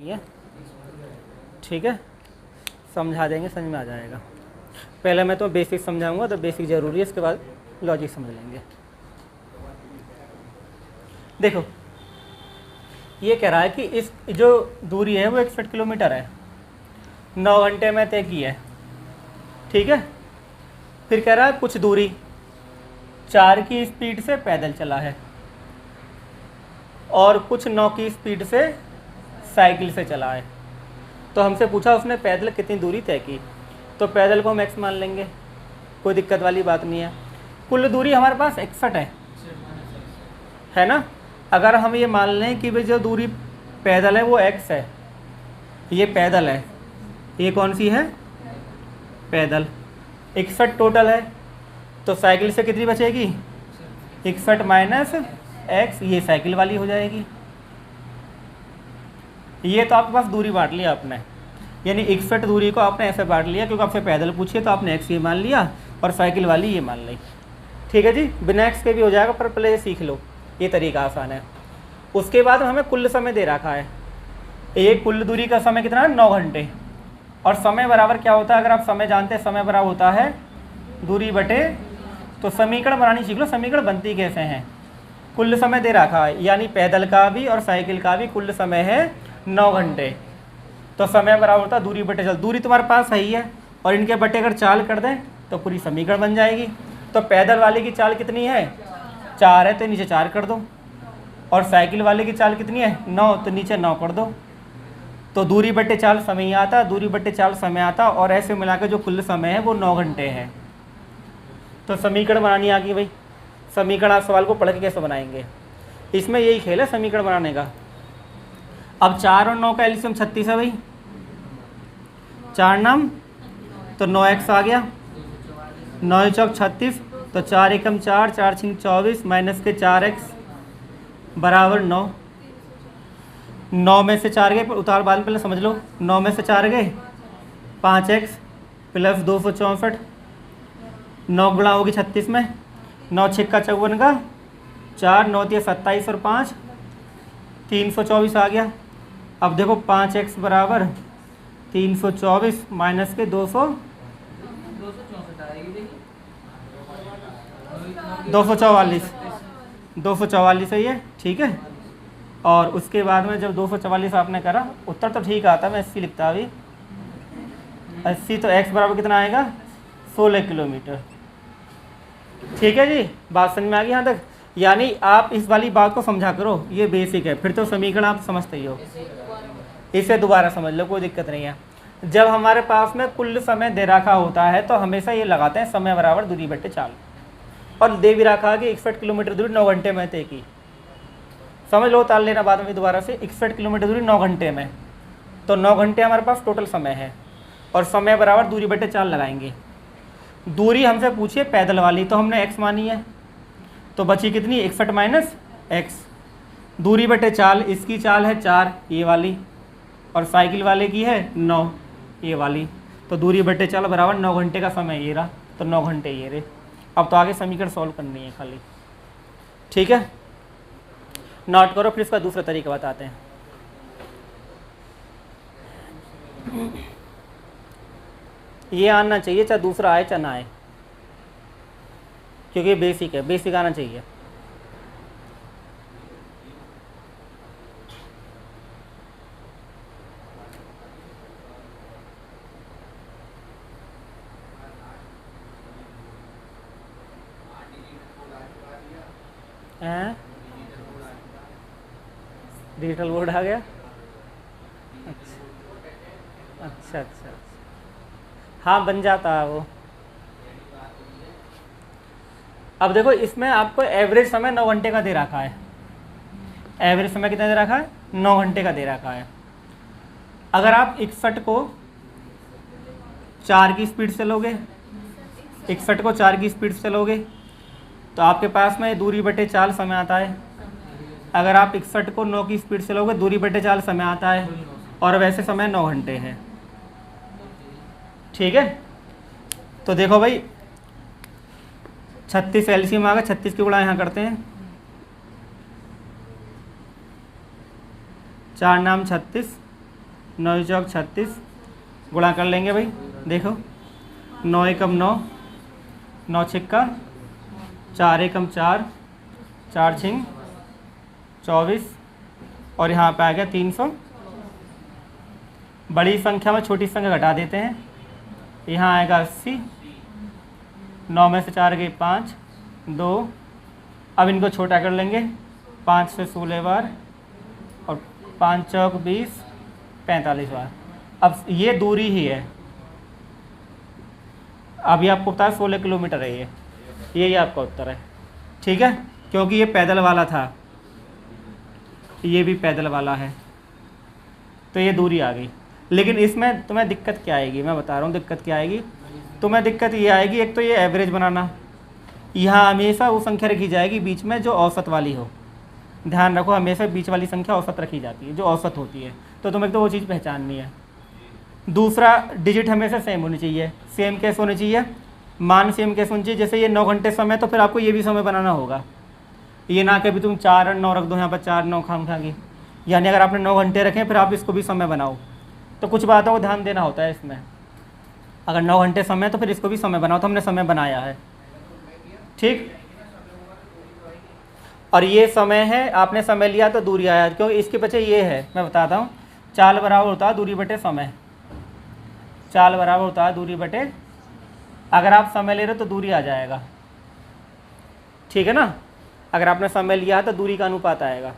है, ठीक है, समझा देंगे, समझ में आ जाएगा। पहले मैं तो बेसिक समझाऊंगा, तो बेसिक ज़रूरी है, इसके बाद लॉजिक समझ लेंगे। देखो ये कह रहा है कि इस जो दूरी है वो 61 किलोमीटर है, 9 घंटे में तय की है, ठीक है। फिर कह रहा है कुछ दूरी 4 की स्पीड से पैदल चला है और कुछ 9 की स्पीड से साइकिल से चला है। तो हमसे पूछा उसने पैदल कितनी दूरी तय की, तो पैदल को हम x मान लेंगे, कोई दिक्कत वाली बात नहीं है। कुल दूरी हमारे पास 61 है ना। अगर हम ये मान लें कि भाई जो दूरी पैदल है वो x है, ये पैदल है, ये कौन सी है, पैदल, 61 टोटल है, तो साइकिल से कितनी बचेगी, 61 माइनस x, ये साइकिल वाली हो जाएगी। ये तो आपके पास दूरी बांट लिया आपने, यानी 61 दूरी को आपने ऐसे बांट लिया, क्योंकि आपसे पैदल पूछिए तो आपने x ये मान लिया और साइकिल वाली ये मान ली, ठीक है जी। बिना x के भी हो जाएगा, पर पहले सीख लो, ये तरीका आसान है। उसके बाद हमें कुल समय दे रखा है, ये कुल दूरी का समय कितना है, 9 घंटे। और समय बराबर क्या होता है, अगर आप समय जानते हैं, समय बराबर होता है दूरी बटे, तो समीकरण बनानी सीख लो, समीकरण बनती कैसे हैं। कुल समय दे रखा है, यानी पैदल का भी और साइकिल का भी कुल समय है 9 घंटे, तो समय बराबर होता है दूरी बटे चाल। दूरी तुम्हारे पास सही है, और इनके बटे अगर चाल कर दें तो पूरी समीकरण बन जाएगी। तो पैदल वाले की चाल कितनी है, 4 है, तो नीचे 4 कर दो, और साइकिल वाले की चाल कितनी है, 9, तो नीचे 9 कर दो। तो दूरी बटे चाल समय आता, दूरी बटे चाल समय आता, और ऐसे मिलाकर जो कुल समय है वो 9 घंटे है। तो समीकरण बनानी आ गई भाई। समीकरण आप सवाल को पढ़ के कैसे बनाएंगे, इसमें यही खेल है समीकरण बनाने का। अब 4 और 9 का एलसीएम 36 है भाई, 4 नाम तो 9x आ गया, 9 चौक 36, तो 4 एकम 4, 4 छिंग 24, माइनस के 4x बराबर 9। 9 में से 4 गए, उतार बाद में पहले समझ लो, 9 में से 4 गए 5x प्लस 264, 9 गुणा होगी 36 में, 9 छिक्का 54 का 4, 9 तिया 27 और 5 324 आ गया। अब देखो 5x बराबर 324 माइनस के 244 है ये, ठीक है। और उसके बाद में जब 244 आपने करा, उत्तर तो ठीक आता, मैं 80 लिखता अभी, 80, तो x बराबर कितना आएगा, 16 किलोमीटर, ठीक है जी। बात समझ में आ गई यहाँ तक। यानी आप इस वाली बात को समझा करो, ये बेसिक है, फिर तो समीकरण आप समझते ही हो, इसे दोबारा समझ लो, कोई दिक्कत नहीं है। जब हमारे पास में कुल समय दे रखा होता है तो हमेशा ये लगाते हैं समय बराबर दूरी बटे चाल, और दे भी रखा कि 61 किलोमीटर दूरी 9 घंटे में तय की, समझ लो, ताल लेना बाद में दोबारा से। 61 किलोमीटर दूरी 9 घंटे में, तो 9 घंटे हमारे पास टोटल समय है, और समय बराबर दूरी बटे चाल लगाएंगे। दूरी हमसे पूछिए पैदल वाली, तो हमने x मानी है, तो बची कितनी, 61 माइनस x। दूरी बटे चाल, इसकी चाल है 4 ये वाली, और साइकिल वाले की है 9 ये वाली, तो दूरी बटे चाल बराबर 9 घंटे का समय ये रहा, तो 9 घंटे ये रहे। अब तो आगे समीकरण सॉल्व करनी है खाली, ठीक है। नोट करो, फिर इसका दूसरा तरीका बताते हैं। ये आना चाहिए, चाहे दूसरा आए चाहे ना आए, क्योंकि बेसिक है, बेसिक आना चाहिए। डिजिटल बोर्ड आ गया, अच्छा, अच्छा, हाँ बन जाता है वो। अब देखो इसमें आपको एवरेज समय 9 घंटे का दे रखा है, एवरेज समय कितना दे रखा है, 9 घंटे का दे रखा है। अगर आप 61 को 4 की स्पीड से लोगे, 61 को 4 की स्पीड से लोगे, तो आपके पास में दूरी बटे चाल समय आता है। अगर आप 61 को 9 की स्पीड से लोगे, दूरी बटे चाल समय आता है, और वैसे समय 9 घंटे है, ठीक है। तो देखो भाई 36 एलसीएम आ गया, 36 की गुणा यहाँ करते हैं, 4 नाम 36 9 चौक 36, गुणा कर लेंगे भाई। देखो 9 एकम 9, 9 छिक्का 4 एकम 4, 4 छिंग 24, और यहाँ पे आ गया 300। बड़ी संख्या में छोटी संख्या घटा देते हैं, यहाँ आएगा 80, 9 में से 4 गई 5, 2। अब इनको छोटा कर लेंगे, 5 से 16 बार और 5 चौक 20, 45 बार। अब ये दूरी ही है, अभी आपको पता है 16 किलोमीटर है ये, यही आपका उत्तर है। ठीक है, क्योंकि ये पैदल वाला था, ये भी पैदल वाला है, तो ये दूरी आ गई। लेकिन इसमें तुम्हें दिक्कत क्या आएगी, मैं बता रहा हूँ दिक्कत क्या आएगी। तुम्हें दिक्कत ये आएगी, एक तो ये एवरेज बनाना, यहाँ हमेशा वो संख्या रखी जाएगी बीच में जो औसत वाली हो। ध्यान रखो, हमेशा बीच वाली संख्या औसत रखी जाती है, जो औसत होती है, तो तुम्हें तो वो चीज़ पहचाननी है। दूसरा, डिजिट हमेशा सेम होनी चाहिए। सेम कैसे होनी चाहिए, मान सेम कैसे होनी चाहिए, जैसे ये 9 घंटे समय, तो फिर आपको ये भी समय बनाना होगा। ये ना कभी तुम 4 और 9 रख दो यहाँ पर, 4 9 खाम खाएंगी, यानी अगर आपने 9 घंटे रखें फिर आप इसको भी समय बनाओ, तो कुछ बातों को ध्यान देना होता है इसमें। अगर 9 घंटे समय तो फिर इसको भी समय बनाओ, तो हमने समय बनाया है। ठीक, और ये समय है, आपने समय लिया तो दूरी आया, क्योंकि इसके पीछे ये है, मैं बताता हूँ। चाल बराबर होता है दूरी बटे समय, चाल बराबर होता है दूरी बटे, अगर आप समय ले रहे हो तो दूरी आ जाएगा। ठीक है ना, अगर आपने समय लिया है तो दूरी का अनुपात आएगा।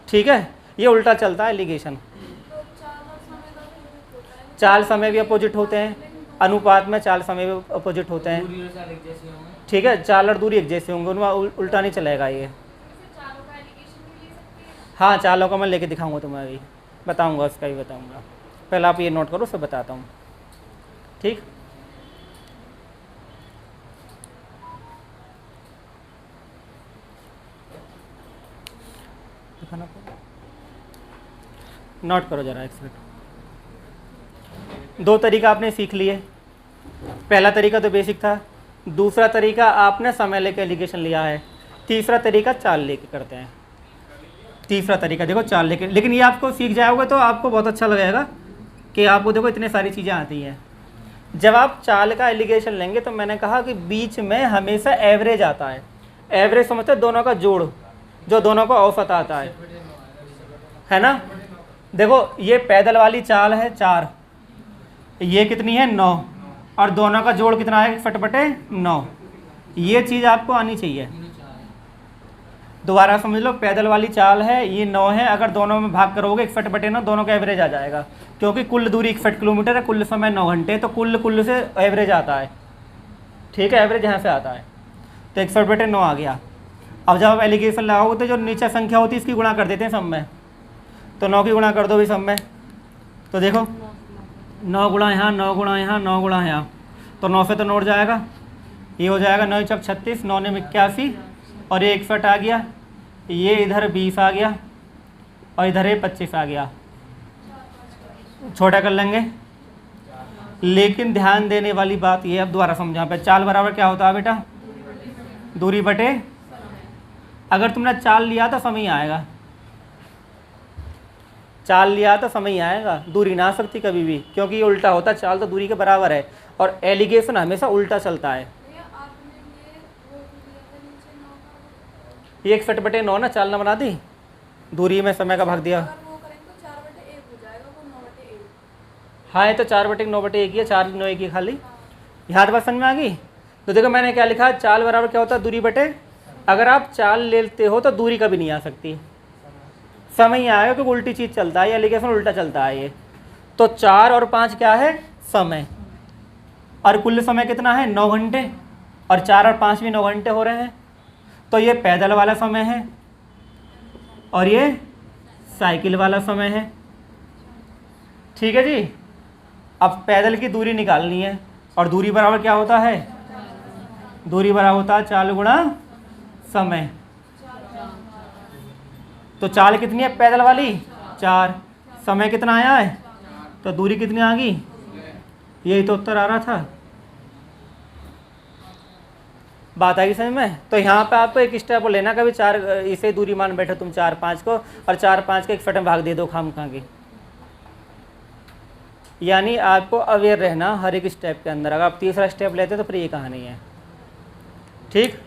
ठीक है, ये उल्टा चलता है एलिगेशन। चाल समय भी अपोजिट होते हैं, अनुपात में चाल समय भी अपोजिट होते हैं। ठीक है, चाल और दूरी एक जैसे होंगे, उनमें उल्टा नहीं चलेगा ये। हाँ, चालों का मैं लेके दिखाऊंगा तुम्हें, अभी बताऊंगा, उसका भी बताऊंगा। पहले आप ये नोट करो, फिर बताता हूँ। ठीक, नोट करो जरा एक मिनट। 2 तरीका आपने सीख लिए। पहला तरीका तो बेसिक था, दूसरा तरीका आपने समय लेके एलिगेशन लिया है, तीसरा तरीका चाल लेके करते हैं। तीसरा तरीका देखो चाल लेके, लेकिन ये आपको सीख जाओगे तो आपको बहुत अच्छा लगेगा कि आपको देखो इतनी सारी चीज़ें आती हैं। जब आप चाल का एलिगेशन लेंगे तो मैंने कहा कि बीच में हमेशा एवरेज आता है। एवरेज समझते हैं दोनों का जोड़, जो दोनों का औसत आता है ना। देखो ये पैदल वाली चाल है 4, ये कितनी है 9, और दोनों का जोड़ कितना है 1 बटे 9। ये चीज़ आपको आनी चाहिए। दोबारा समझ लो, पैदल वाली चाल है, ये 9 है, अगर दोनों में भाग करोगे 1 बटे 9, दोनों का एवरेज आ जाएगा, क्योंकि कुल दूरी 1 किलोमीटर है, कुल समय 9 घंटे, तो कुल से एवरेज आता है। ठीक है, एवरेज यहाँ से आता है, तो 1 बटे 9 आ गया। अब जब आप एलिगेशन लगाओगे तो जो नीचे संख्या होती है इसकी गुणा कर देते हैं सब में, तो 9 की गुणा कर दो भी सब में, तो देखो 9 गुणा यहाँ, 9 गुणा यहाँ, 9 गुणा यहाँ, तो 9 से तो 9 उड़ जाएगा, ये हो जाएगा 9 चौक 36, 9 ने 81, और ये 61 आ गया, ये इधर 20 आ गया, और इधर ये 25 आ गया। छोटा कर लेंगे, लेकिन ध्यान देने वाली बात ये, अब दोबारा समझा पे, चाल बराबर क्या होता है बेटा, दूरी बटे, अगर तुमने चाल लिया तो समय आएगा, चाल लिया तो समय आएगा, दूरी ना आ सकती कभी भी, क्योंकि ये उल्टा होता है, चाल तो दूरी के बराबर है, और एलिगेशन हमेशा उल्टा चलता है। ये 1 बटे 9 ना, चाल ना बना दी, दूरी में समय का भाग दिया। हाँ, ये तो 4 बटे 9 बटे 1 ही है, 4 9 1 ही खाली। यहाँ तो बात समझ में आ गई। तो देखो मैंने क्या लिखा, चाल बराबर क्या होता है, दूरी बटे, अगर आप चाल लेते हो तो दूरी कभी नहीं आ सकती, समय आएगा, क्योंकि उल्टी चीज़ चलता है, एलिगेशन उल्टा चलता है ये। तो 4 और 5 क्या है, समय, और कुल समय कितना है 9 घंटे, और 4 और 5 भी 9 घंटे हो रहे हैं, तो ये पैदल वाला समय है और ये साइकिल वाला समय है। ठीक है जी। अब पैदल की दूरी निकालनी है, और दूरी बराबर क्या होता है, दूरी बराबर होता है चाल गुणा समय। तो चाल कितनी है पैदल वाली 4, समय कितना आया है, तो दूरी कितनी आ गई, यही तो उत्तर आ रहा था। बात आई समझ में। तो यहाँ पे आपको एक स्टेप लेना, कभी 4 इसे दूरी मान बैठो तुम 4 5 को, और 4 5 के 1 में भाग दे दो खाम खा के, यानी आपको अवेयर रहना हर एक स्टेप के अंदर। अगर आप तीसरा स्टेप लेते तो फिर ये कहानी है। ठीक,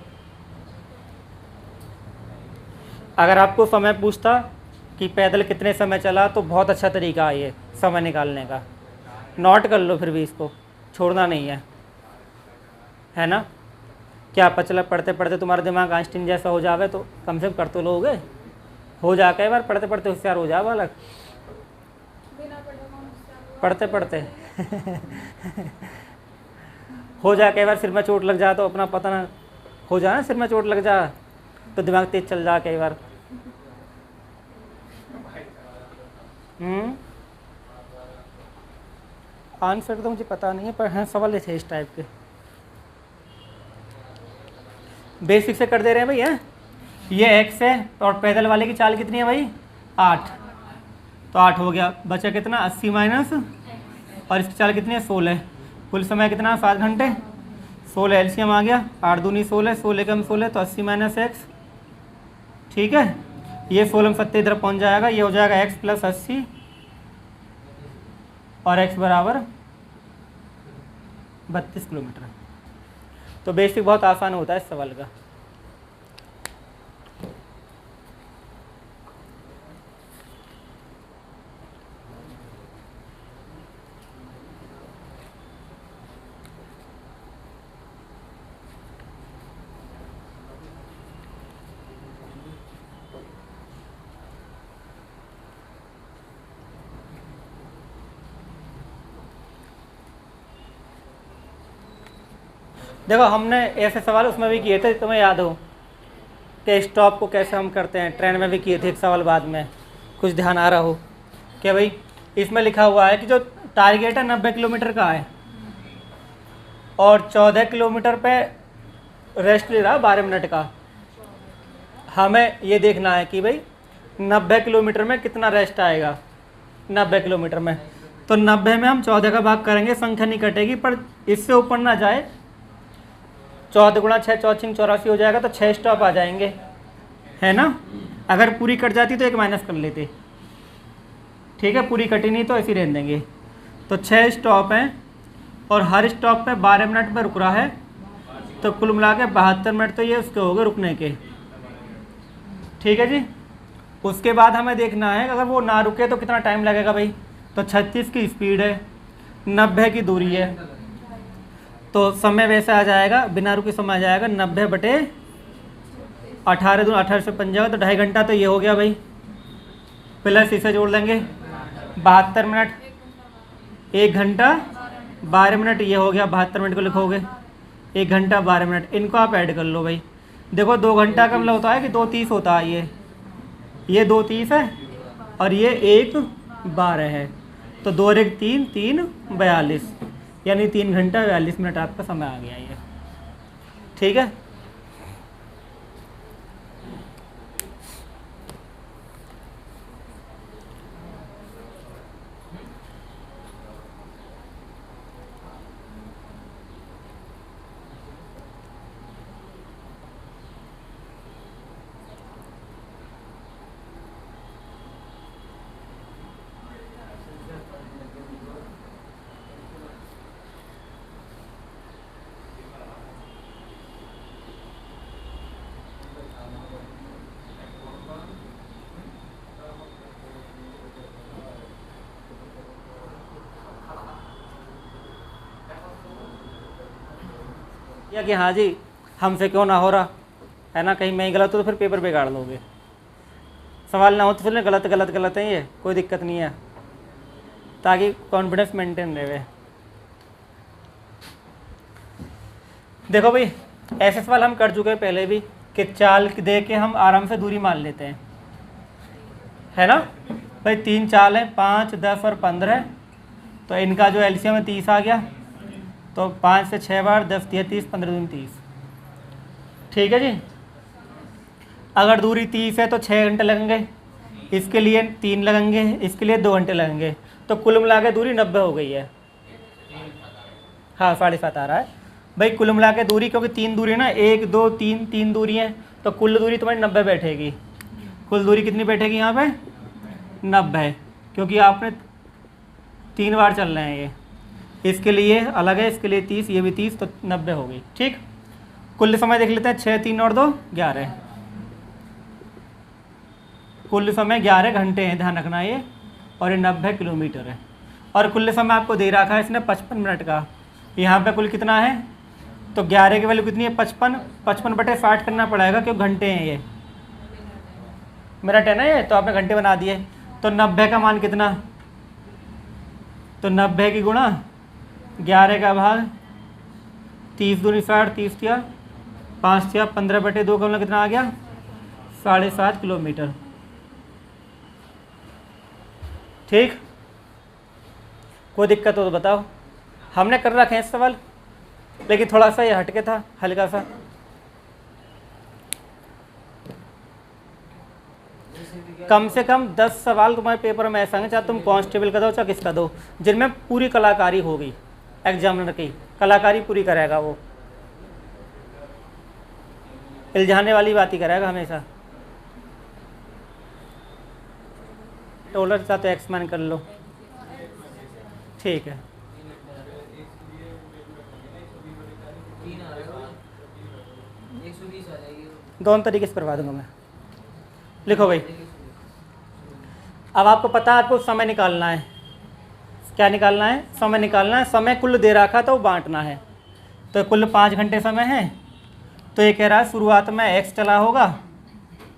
अगर आपको समय पूछता कि पैदल कितने समय चला तो बहुत अच्छा तरीका है ये समय निकालने का। नोट कर लो फिर भी, इसको छोड़ना नहीं है ना। क्या पता चला पढ़ते पढ़ते तुम्हारा दिमाग आइंस्टीन जैसा हो जावे तो कम से कम कर तो लोगे। हो जा कई बार पढ़ते पढ़ते होशियार हो जाओ अलग, पढ़ते पढ़ते हो जा कई बार सिर में चोट लग जा तो अपना पता ना हो जाए ना, सिर में चोट लग जा तो दिमाग तेज चल जा कई बार। आंसर तो मुझे पता नहीं है, पर हाँ सवाल थे इस टाइप के। बेसिक से कर दे रहे हैं भैया। ये x है और पैदल वाले की चाल कितनी है भाई 8, तो 8 हो गया। बचा कितना 80 माइनस, और इसकी चाल कितनी है 16। कुल समय कितना 7 घंटे। 16 एलसीएम आ गया, 8 दूनी 16, 16 कम 16 तो 80 माइनस एक्स। ठीक है, ये 16 सत्ते इधर पहुंच जाएगा, ये हो जाएगा x प्लस 80 और x बराबर 32 किलोमीटर। तो बेसिक बहुत आसान होता है इस सवाल का। देखो हमने ऐसे सवाल उसमें भी किए थे, तुम्हें याद हो कि स्टॉप को कैसे हम करते हैं, ट्रेन में भी किए थे एक सवाल बाद में, कुछ ध्यान आ रहा हो क्या भाई। इसमें लिखा हुआ है कि जो टारगेट है 90 किलोमीटर का है और 14 किलोमीटर पे रेस्ट ले रहा 12 मिनट का। हमें ये देखना है कि भाई 90 किलोमीटर में कितना रेस्ट आएगा 90 किलोमीटर में। तो 90 में हम 14 का भाग करेंगे, संख्या नहीं कटेगी, पर इससे ऊपर ना जाए। 14 गुणा 6 चौचिंग 84 हो जाएगा, तो 6 स्टॉप आ जाएंगे, है ना। अगर पूरी कट जाती तो एक माइनस कर लेते। ठीक है, पूरी कटी नहीं तो ऐसे ही रहने देंगे। तो 6 स्टॉप हैं और हर स्टॉप पे 12 मिनट पर रुक रहा है, तो कुल मिला के 72 मिनट तो ये उसके हो गए रुकने के। ठीक है जी। उसके बाद हमें देखना है अगर वो ना रुके तो कितना टाइम लगेगा भाई। तो 36 की स्पीड है, 90 की दूरी है, तो समय वैसे आ जाएगा, बिना रुके समय आ जाएगा 90 बटे 18 दूर 18 से 5 जाएगा, तो 2.5 घंटा तो ये हो गया भाई। प्लस इसे जोड़ लेंगे 72 मिनट, 1 घंटा 12 मिनट, ये हो गया 72 मिनट को लिखोगे 1 घंटा 12 मिनट। इनको आप ऐड कर लो भाई। देखो 2 घंटा का मतलब होता है कि 2:30 होता है, ये 2:30 है और ये 1:12 है, तो 2 और 1 3, 3 42, यानी 3 घंटा 42 मिनट आपका समय आ गया ये। ठीक है, या कि हाँ जी हमसे क्यों ना हो रहा है ना, कहीं मैं ही गलत हो तो फिर पेपर बिगाड़ लोगे। सवाल ना हो तो फिर गलत गलत गलत है, ये कोई दिक्कत नहीं है, ताकि कॉन्फिडेंस मेंटेन रहे। देखो भाई ऐसे सवाल हम कर चुके हैं पहले भी, कि चाल दे के हम आराम से दूरी मान लेते हैं, है ना भाई। 3 चाल है, 5, 10 और 15, तो इनका जो एलसीएम है 30 आ गया, तो 5 से 6 बार 10 दिया 30, 15 दूनी 30। ठीक है जी। अगर दूरी 30 है तो 6 घंटे लगेंगे, इसके लिए 3 लगेंगे, इसके लिए 2 घंटे लगेंगे, तो कुल मिला के दूरी 90 हो गई है। हाँ 7.5 आ रहा है भाई। कुल मिला के दूरी, क्योंकि 3 दूरी ना 1 2 3 3 दूरी है, तो कुल दूरी तुम्हारी 90 बैठेगी। कुल दूरी कितनी बैठेगी यहाँ पे 90, क्योंकि आपने 3 बार चल रहे हैं ये। इसके लिए अलग है, इसके लिए 30, ये भी 30, तो 90 हो गई। ठीक, कुल समय देख लेते हैं। 6, 3 और 2 11। कुल समय 11 घंटे हैं, ध्यान रखना ये। और ये 90 किलोमीटर है। और कुल समय आपको दे रखा है इसने 55 मिनट का। यहाँ पे कुल कितना है, तो 11 की वैल्यू कितनी है 55। 55/60 करना पड़ेगा क्योंकि घंटे हैं, ये मिनट है ना ये, तो आपने घंटे बना दिए। तो 90 का मान कितना, तो 90 की गुणा 11 का भाग 30 दूनी 60, 30 थिया 5 थिया 15/2 का मतलब कितना आ गया 7.5 किलोमीटर। ठीक, कोई दिक्कत हो तो बताओ। हमने कर रखे हैं सवाल, लेकिन थोड़ा सा ये हटके था, हल्का सा। कम से कम 10 सवाल तुम्हारे पेपर में ऐसा है, चाहे तुम कांस्टेबल का दो चाहे किसका दो, जिनमें पूरी कलाकारी होगी। एग्जामिनर की कलाकारी पूरी करेगा वो, इल्झाने वाली बात ही करेगा हमेशा। टोलर का तो एक्समैन कर लो, ठीक है। दोनों तरीके से करवा दूंगा मैं। लिखो भाई, अब आपको पता है आपको समय निकालना है। क्या निकालना है, समय निकालना है। समय कुल दे रखा तो बांटना है। तो कुल 5 घंटे समय है, तो ये कह रहा है शुरुआत में x चला होगा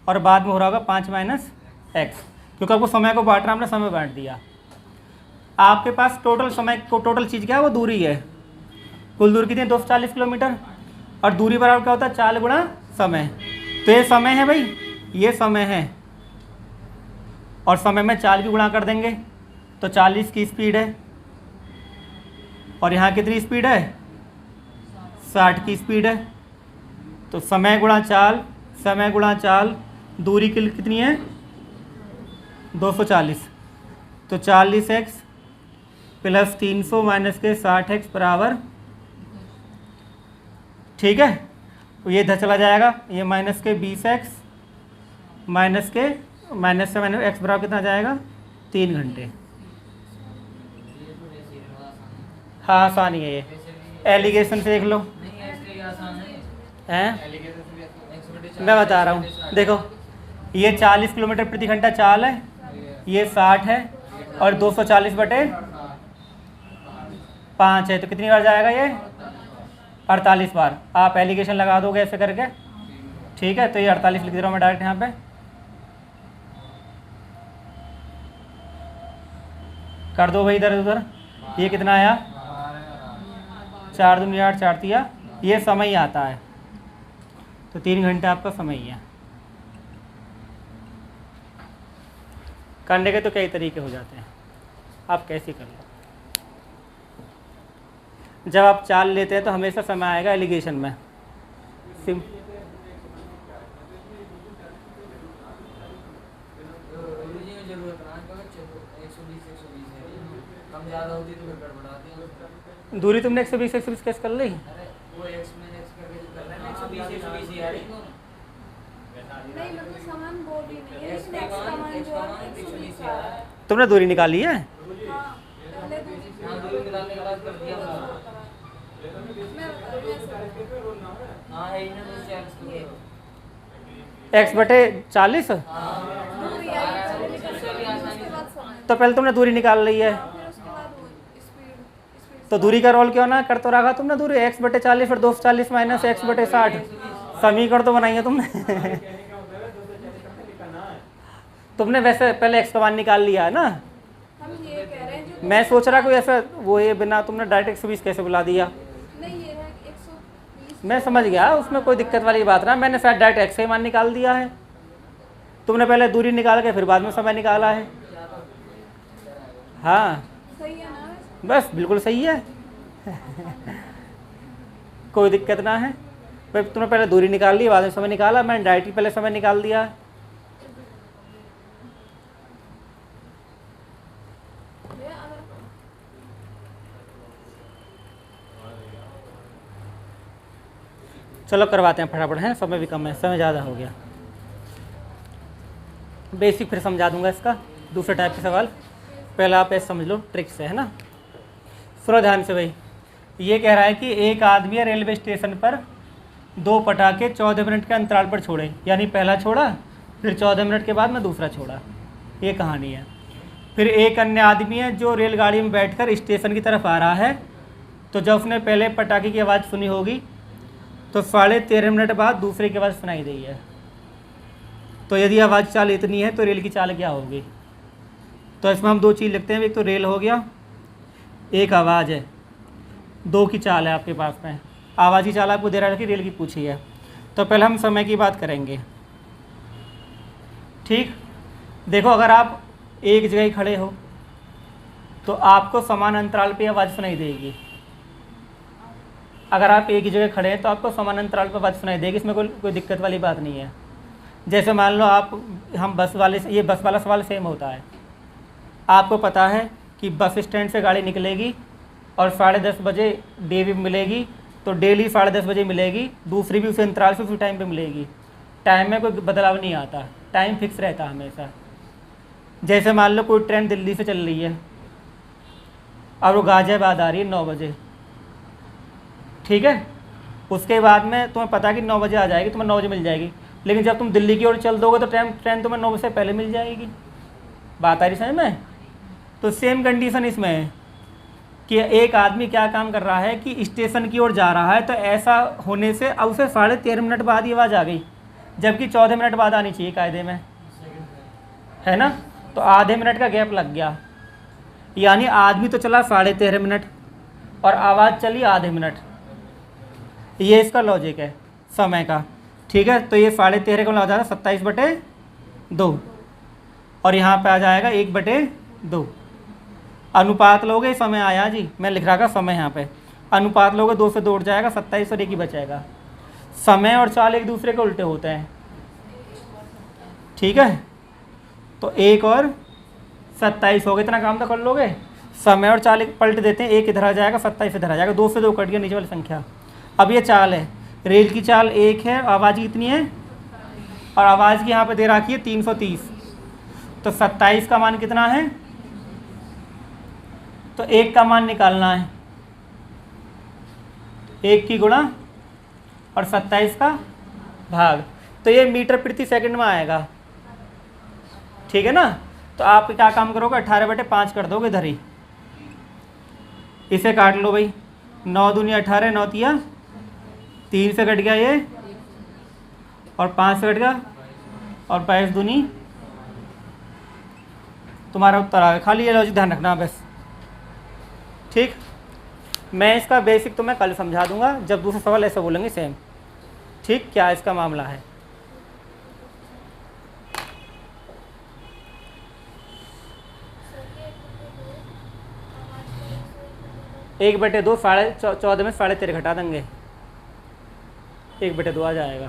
और बाद में हो रहा होगा 5 - x, क्योंकि आपको समय को बांटना, हमने समय बांट दिया। आपके पास टोटल समय को, टोटल चीज़ क्या है, वो दूरी है। कुल दूरी कितनी है 240 किलोमीटर। और दूरी बराबर क्या होता है 4 गुणा समय। तो ये समय है भाई, ये समय है, और समय में 4 की गुणा कर देंगे तो 40 की स्पीड है। और यहाँ कितनी स्पीड है 60 की स्पीड है। तो समय गुणा 4, समय गुणा 4, दूरी कितनी है 240। तो 40x + 300 - के 60x बराबर, ठीक है। तो ये इधर चला जाएगा, ये - के 20x के माइनस से -x बराबर कितना जाएगा 3 घंटे। हाँ आसानी है ये, एलिगेशन से देख लो। हैं मैं बता रहा हूँ, देखो ये 40 किलोमीटर प्रति घंटा चाल है, ये 60 है, और 240/5 है, तो कितनी बार जाएगा ये 48 बार। आप एलिगेशन लगा दोगे ऐसे करके, ठीक है। तो ये 48 लिख दे रहा हूँ मैं डायरेक्ट यहाँ पे, कर दो भाई इधर उधर। ये कितना आया 4 दूनी 8, 4 तिया, ये समय ही आता है। तो 3 घंटे आपका समय ही है। करने के तो कई तरीके हो जाते हैं, आप कैसे कर लो। जब आप चाल लेते हैं तो हमेशा समय आएगा एलिगेशन में। दूरी तुमने 120 कैसे कर ली? तुमने दूरी निकाली है? x/40। तो पहले तुमने दूरी निकाल ली है, तो दूरी का रोल क्यों ना कर तो रखा तुमने दूरी x/40 फिर 240 - x/60। समीकरण तो बनाई है तुमने तुमने वैसे पहले x का मान निकाल लिया है ना। हम ये कह रहे हैं जो मैं सोच रहा कोई ऐसा वो ये बिना तुमने डायरेक्ट 120 कैसे बुला दिया। नहीं, ये है 120। मैं समझ गया, उसमें कोई दिक्कत वाली बात ना। मैंने शायद डायरेक्ट x का ही मान निकाल दिया है। तुमने पहले दूरी निकाल के फिर बाद में समय निकाला है। हाँ सही है ना? बस बिल्कुल सही है कोई दिक्कत ना है। फिर तुमने पहले दूरी निकाल ली, बाद में समय निकाला। मैंने डायरेक्ट ही पहले समय निकाल दिया। चलो करवाते हैं फटाफट, हैं समय भी कम है, समय ज़्यादा हो गया। बेसिक फिर समझा दूंगा इसका, दूसरे टाइप के सवाल। पहला आप ऐसे समझ लो ट्रिक से, है ना। सुनो ध्यान से भाई, ये कह रहा है कि एक आदमी रेलवे स्टेशन पर 2 पटाखे 14 मिनट के अंतराल पर छोड़े, यानी पहला छोड़ा फिर 14 मिनट के बाद में दूसरा छोड़ा, ये कहानी है। फिर एक अन्य आदमी है जो रेलगाड़ी में बैठकर स्टेशन की तरफ आ रहा है, तो जब उसने पहले पटाखे की आवाज़ सुनी होगी तो 13.5 मिनट बाद दूसरे की आवाज़ सुनाई दी है। तो यदि आवाज़ चाल इतनी है तो रेल की चाल क्या होगी? तो इसमें हम 2 चीज़ लिखते हैं, एक तो रेल हो गया, एक आवाज़ है, 2 की चाल है आपके पास में। आवाज़ की चाल आपको दे रहा है कि रेल की पूछी है। तो पहले हम समय की बात करेंगे, ठीक। देखो अगर आप एक जगह ही खड़े हो तो आपको समान अंतराल पे आवाज़ सुनाई देगी। अगर आप एक ही जगह खड़े हैं तो आपको समान अंतराल पर आवाज़ सुनाई देगी, इसमें कोई दिक्कत वाली बात नहीं है। जैसे मान लो हम बस वाले से, ये बस वाला सवाल सेम होता है। आपको पता है कि बस स्टैंड से गाड़ी निकलेगी और 10:30 बजे डेली मिलेगी, तो डेली 10:30 बजे मिलेगी, दूसरी भी उसी अंतराल से उसी टाइम पे मिलेगी। टाइम में कोई बदलाव नहीं आता, टाइम फिक्स रहता हमेशा। जैसे मान लो कोई ट्रेन दिल्ली से चल रही है और वो गाज़ियाबाद आ रही है 9 बजे, ठीक है। उसके बाद में तुम्हें पता है कि 9 बजे आ जाएगी, तुम्हें 9 बजे मिल जाएगी। लेकिन जब तुम दिल्ली की ओर चल दोगे तो ट्रेन तुम्हें 9 बजे से पहले मिल जाएगी। बात आ रही समझ में? तो सेम कंडीशन इसमें है कि एक आदमी क्या काम कर रहा है कि स्टेशन की ओर जा रहा है, तो ऐसा होने से अब उसे 13.5 मिनट बाद ही आवाज़ आ गई, जबकि 14 मिनट बाद आनी चाहिए कायदे में, है ना। तो आधे मिनट का गैप लग गया, यानी आदमी तो चला 13.5 मिनट और आवाज़ चली आधे मिनट। ये इसका लॉजिक है समय का, ठीक है। तो ये 13.5 को लग जाएगा 27/2 और यहाँ पे आ जाएगा 1/2। अनुपात लोगे, समय आया जी, मैं लिख रहा था समय यहाँ पे, अनुपात लोगे 2 से 2 उठ जाएगा, 27 और 1 ही बचेगा। समय और चाल एक दूसरे के उल्टे होते हैं, ठीक है। तो 1 और 27 हो गए, इतना काम तो कर लोगे। समय और चाल पलट देते हैं, 1 इधर आ जाएगा, 27 इधर आ जाएगा, 2 से 2 कट गया नीचे वाली संख्या। अब ये चाल है, रेल की चाल 1 है, आवाज़ कितनी है, और आवाज़ की यहाँ पे दे रखी है 330। तो 27 का मान कितना है, तो 1 का मान निकालना है, 1 की गुणा और 27 का भाग, तो ये मीटर प्रति सेकंड में आएगा, ठीक है ना। तो आप क्या काम करोगे, 18/5 कर दोगे इधर ही, इसे काट लो भाई, 9 दूनी 18, 9 तिया 3 से कट गया ये, और 5 से कट गया, और 22 दूनी, तुम्हारा उत्तर आ गया। खाली ये लॉजिक ध्यान रखना बस, ठीक। मैं इसका बेसिक तो मैं कल समझा दूंगा, जब दूसरा सवाल ऐसा बोलेंगे सेम, ठीक। क्या इसका मामला है, एक बटे 2 14 में 13.5 घटा देंगे, 1/2 आ जाएगा।